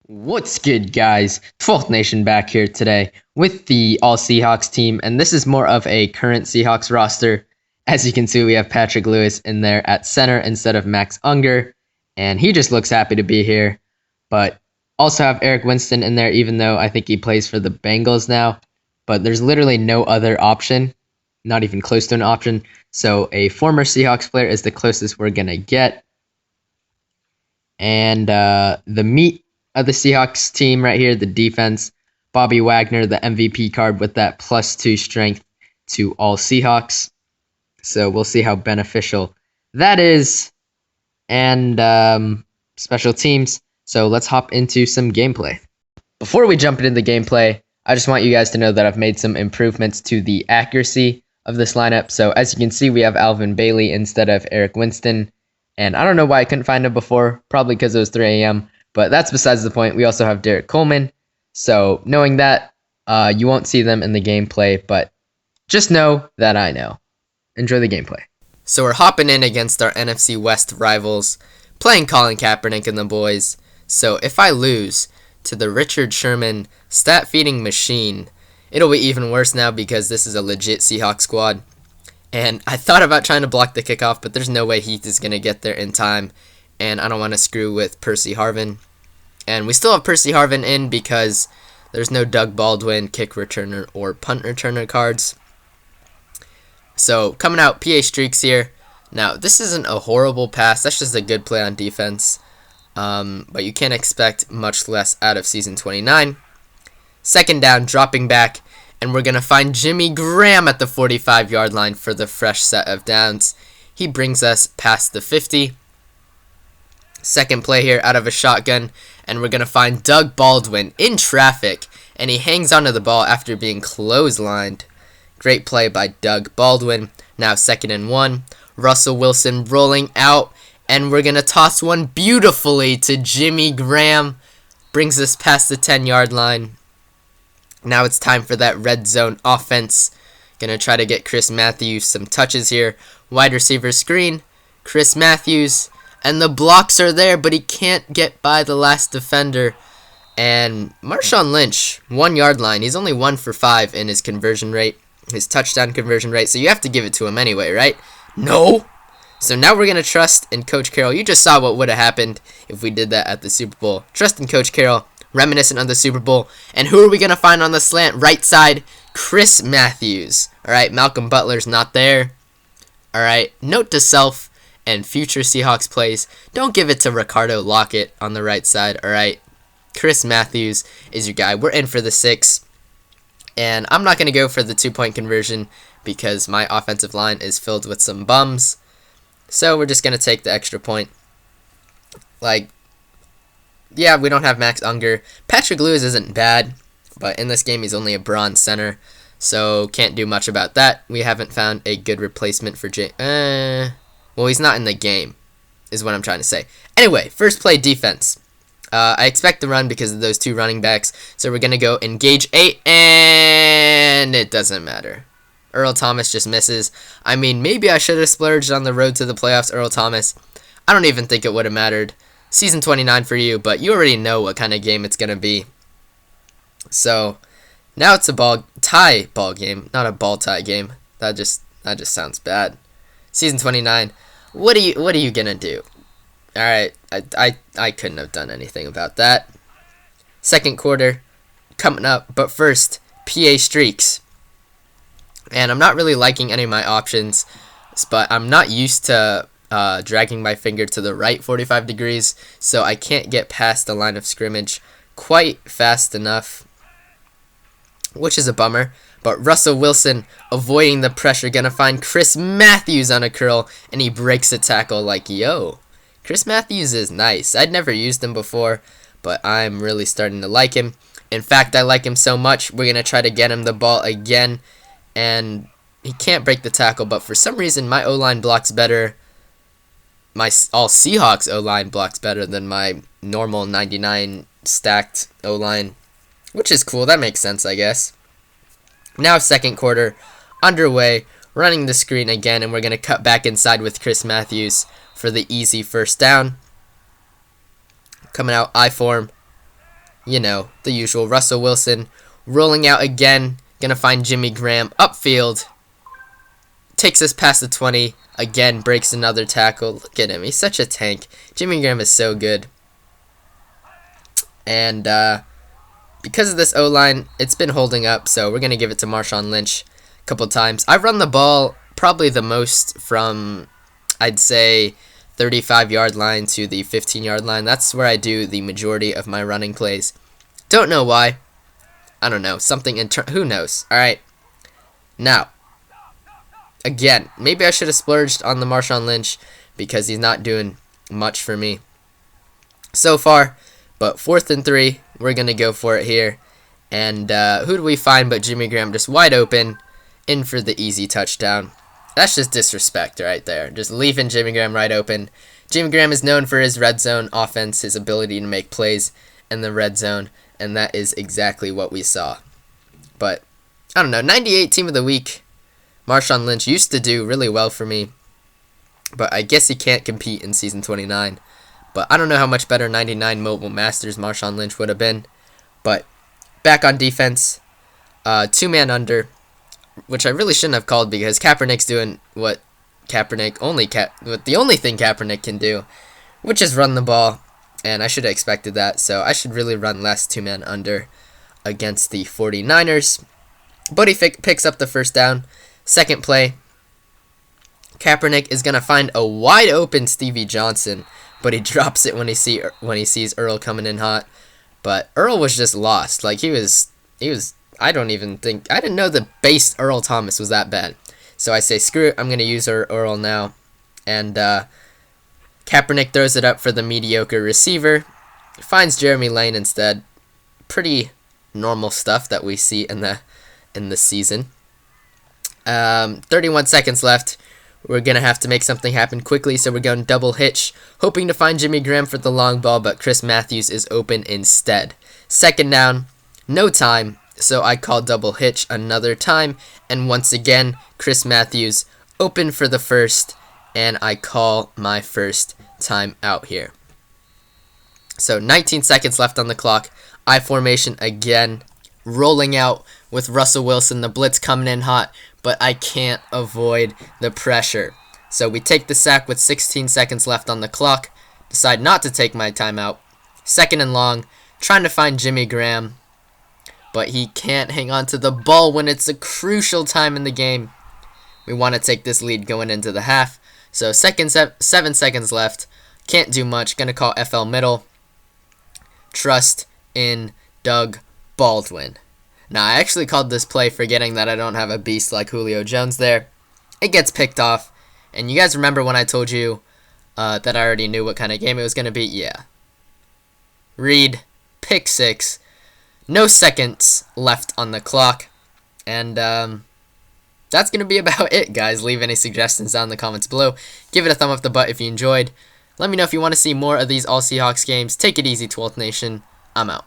What's good, guys? 12th Nation back here today with the All Seahawks team, and this is more of a current Seahawks roster. As you can see, we have Patrick Lewis in there at center instead of Max Unger, and he just looks happy to be here. But also have Eric Winston in there, even though I think he plays for the Bengals now. But there's literally no other option, not even close to an option. So a former Seahawks player is the closest we're going to get. And the meat of the Seahawks team right here, the defense, Bobby Wagner, the MVP card with that +2 strength to all Seahawks. So we'll see how beneficial that is. And special teams. So let's hop into some gameplay. Before we jump into the gameplay, I just want you guys to know that I've made some improvements to the accuracy of this lineup. So as you can see, we have Alvin Bailey instead of Eric Winston. And I don't know why I couldn't find him before, probably because it was 3 a.m., but that's besides the point. We also have Derek Coleman. So knowing that, you won't see them in the gameplay, but just know that I know. Enjoy the gameplay. So we're hopping in against our NFC West rivals, playing Colin Kaepernick and the boys. So if I lose to the Richard Sherman stat-feeding machine, it'll be even worse now because this is a legit Seahawks squad. And I thought about trying to block the kickoff, but there's no way Heath is going to get there in time. And I don't want to screw with Percy Harvin. And we still have Percy Harvin in because there's no Doug Baldwin kick returner or punt returner cards. So coming out, PA streaks here. Now, this isn't a horrible pass. That's just a good play on defense. But you can't expect much less out of Season 29. Second down, dropping back. And we're going to find Jimmy Graham at the 45-yard line for the fresh set of downs. He brings us past the 50. Second play here out of a shotgun. And we're going to find Doug Baldwin in traffic. And he hangs onto the ball after being clotheslined. Great play by Doug Baldwin. Now 2nd and 1. Russell Wilson rolling out. And we're going to toss one beautifully to Jimmy Graham. Brings us past the 10-yard line. Now it's time for that red zone offense. Gonna try to get Chris Matthews some touches here. Wide receiver screen. Chris Matthews. And the blocks are there, but he can't get by the last defender. And Marshawn Lynch, 1-yard line. He's only 1 for 5 in his conversion rate. His touchdown conversion rate. So you have to give it to him anyway, right? No! So now we're gonna trust in Coach Carroll. You just saw what would have happened if we did that at the Super Bowl. Trust in Coach Carroll. Reminiscent of the Super Bowl. And who are we going to find on the slant? Right side, Chris Matthews. All right, Malcolm Butler's not there. All right, note to self and future Seahawks plays, don't give it to Ricardo Lockett on the right side. All right, Chris Matthews is your guy. We're in for the 6. And I'm not going to go for the 2-point conversion because my offensive line is filled with some bums. So we're just going to take the extra point. Yeah, we don't have Max Unger. Patrick Lewis isn't bad, but in this game he's only a bronze center, so can't do much about that. We haven't found a good replacement for well, he's not in the game, is what I'm trying to say. Anyway, first play defense. I expect the run because of those 2 running backs, so we're going to go engage 8, and it doesn't matter. Earl Thomas just misses. I mean, maybe I should have splurged on the road to the playoffs, Earl Thomas. I don't even think it would have mattered. Season 29 for you, but you already know what kind of game it's going to be. So, now it's a ball game, not a ball tie game. That just sounds bad. Season 29. What are you going to do? All right, I couldn't have done anything about that. Second quarter coming up, but first, PA streaks. And I'm not really liking any of my options, but I'm not used to dragging my finger to the right 45 degrees, so I can't get past the line of scrimmage quite fast enough, which is a bummer. But Russell Wilson avoiding the pressure, gonna find Chris Matthews on a curl, and he breaks a tackle like, yo, Chris Matthews is nice. I'd never used him before, but I'm really starting to like him. In fact, I like him so much, we're gonna try to get him the ball again, and he can't break the tackle, but for some reason my O-line blocks better. My all Seahawks O-line blocks better than my normal 99 stacked O-line, which is cool. That makes sense, I guess. Now second quarter underway, running the screen again, and we're going to cut back inside with Chris Matthews for the easy first down. Coming out I form. you know, the usual. Russell Wilson rolling out again. Gonna find Jimmy Graham upfield. Takes us past the 20. Again, breaks another tackle. Look at him. He's such a tank. Jimmy Graham is so good. And because of this O-line, it's been holding up. So we're going to give it to Marshawn Lynch a couple times. I run the ball probably the most from, I'd say, 35-yard line to the 15-yard line. That's where I do the majority of my running plays. Don't know why. I don't know. Something who knows? All right. Now, again, maybe I should have splurged on the Marshawn Lynch because he's not doing much for me so far. But 4th and 3, we're going to go for it here. And who do we find but Jimmy Graham just wide open, in for the easy touchdown. That's just disrespect right there. Just leaving Jimmy Graham right open. Jimmy Graham is known for his red zone offense, his ability to make plays in the red zone. And that is exactly what we saw. But, I don't know, 98 Team of the Week. Marshawn Lynch used to do really well for me, but I guess he can't compete in Season 29. But I don't know how much better 99 Mobile Masters Marshawn Lynch would have been. But back on defense, 2-man under, which I really shouldn't have called because Kaepernick's doing what the only thing Kaepernick can do, which is run the ball, and I should have expected that. So I should really run less 2-man under against the 49ers. But he picks up the first down. Second play, Kaepernick is going to find a wide open Stevie Johnson, but he drops it when he sees Earl coming in hot. But Earl was just lost. Like he was I didn't know the base Earl Thomas was that bad. So I say screw it, I'm going to use Earl now. And Kaepernick throws it up for the mediocre receiver. Finds Jeremy Lane instead. Pretty normal stuff that we see in the season. 31 seconds left. We're going to have to make something happen quickly, so we're going double hitch, hoping to find Jimmy Graham for the long ball, but Chris Matthews is open instead. Second down, no time, so I call double hitch another time, and once again, Chris Matthews open for the first, and I call my first time out here. So 19 seconds left on the clock. I formation again, rolling out with Russell Wilson, the blitz coming in hot, but I can't avoid the pressure. So we take the sack with 16 seconds left on the clock. Decide not to take my timeout. Second and long, trying to find Jimmy Graham, but he can't hang on to the ball when it's a crucial time in the game. We want to take this lead going into the half. So 7 seconds left. Can't do much. Going to call FL middle. Trust in Doug Baldwin. Now, I actually called this play forgetting that I don't have a beast like Julio Jones there. It gets picked off. And you guys remember when I told you that I already knew what kind of game it was going to be? Yeah. Reed, pick 6. No seconds left on the clock. And that's going to be about it, guys. Leave any suggestions down in the comments below. Give it a thumb up the butt if you enjoyed. Let me know if you want to see more of these All Seahawks games. Take it easy, 12th Nation. I'm out.